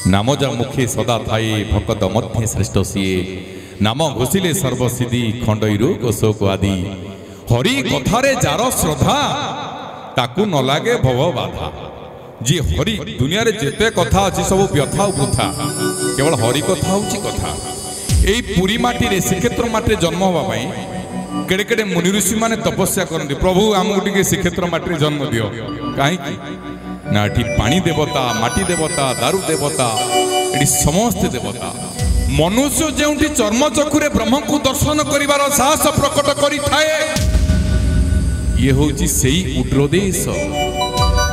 नामजा मुखे सदा थाए भकत मध्य श्रेष्ठ सीए नाम घोषिले सर्वसिद्धि खंडई रोग शोक आदि हरि कथारे जार श्रद्धा ताकू न लागे भव बाधा जी हरि दुनिया रे जेते कथा अछि सब व्यथा वृथा केवल हरि कथा होची कथा एई पुरी माटी रे श्रीक्षेत्र माटी रे जन्म होबा पई केड़े केड़े मुनि ऋषि माने तपस्या करନ୍ତି प्रभु हमकु टिके श्रीक्षेत्र माटी रे जन्म दियो काहे की ना एठी पानी देवता माटी देवता दारू देवता एठी समस्त देवता मनुष्य जेउठी चर्म चक्षुरे ब्रह्म को दर्शन करिवार साहस प्रकट करि थाए ये होची सेई उड्रदेश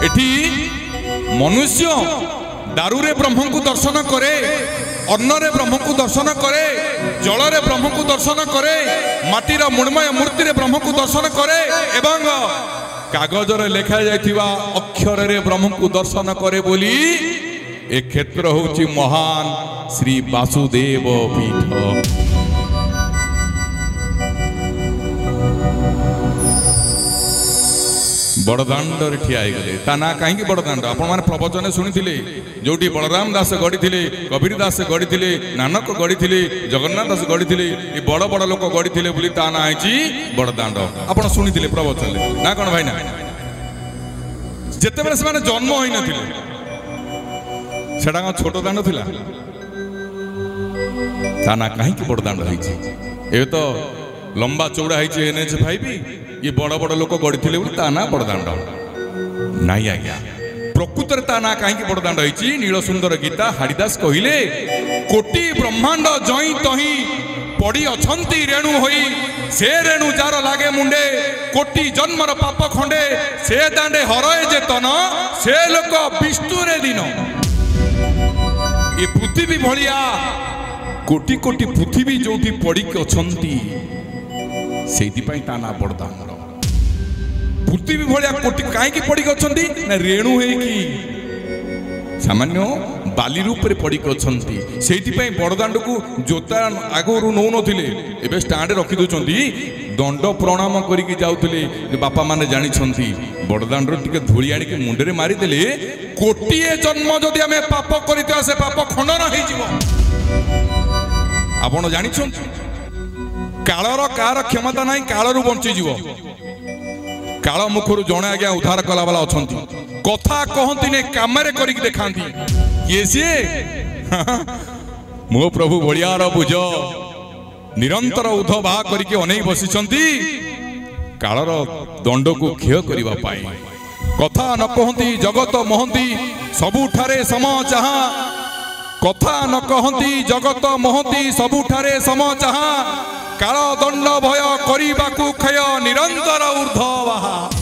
एठी मनुष्य दारू रे ब्रह्म को दर्शन करे अन्न रे ब्रह्म को दर्शन करे जल रे ब्रह्म को दर्शन करे माटीर मृण्मय मूर्ति रे ब्रह्म को दर्शन करे एवं कागज रे लिखा जाइथिबा अक्षर रे ब्रह्म को दर्शन करे बोली ए क्षेत्र होची महान श्री वासुदेव पीठ बड़दाण्ड ठिया गले ता ना कहीं बड़दाण्ड आपण माने प्रवचन शुणी जोटी बलराम दास गढ़ी कबीर दास गढ़ी नानक गढ़ी जगन्नाथ दास गढ़ी ये बड़ बड़ लोक गढ़ी बोली ता ना है बड़दाण्ड आपण शुणी प्रवचन ना कौन भाई ना जिते से जन्म हो नथिले सेटा छोट दाण्ड थिला ता ना कहीं बड़दाण्ड होईछि ए तो लंबा चौड़ा है NH5 ये बड़ बड़ लोक गढ़ी ता ना बड़दाण्ड नाई आज्ञा प्रकृत ता ना कहीं बड़दाण्ड होईछि नीलसुंदर गीता हरिदास कहिले कोटि ब्रह्मांड जई तही पड़ी अछंती रेणु होई से रेणु जार लागे मुंडे कोटि जन्मर पाप खंडे से दांडे हरए जेतन से लोक विष्णु रे दिन ये पृथ्वी भलिया कोटि कोटि पृथ्वी जोटी पड़ी अछंती सेति पई ताना बड़दाण्ड पृथ्वी भलिया कोटि काई पड़ी अछंती ना रेणु हे की सामान्य बाली रूप रे पड़ी अछंती सेति पई बड़दाण्ड को जोता आगोरु नौ नथिले एबे स्टैंड रखि दोचंती दंड प्रणाम करिकि जाउतले बापा माने जानि छंती बड़दाण्ड टिके धूली आनी के मुंडे रे मारी देले कोटिए जन्म जदि हमें पाप करितो से पाप खंडन होई जिवो आपण जानि छंती कालर कार क्षमता नहीं कालरू बंची जीव काल मुखर जड़े आज्ञा उद्धार कला वाला अच्छा कथा कहती ने काम देखाती किए सी मो प्रभु भलियार बुझ निरंतर उध बा करके अनेई बसी कालर दंड को क्षय करने कथा न कहती जगत महंती सबुठारे सम चाहा कथा न कहती जगत महंती सबुठारे सम चाहा काल दंड भय करने क्षय निरंतर ऊर्ध्व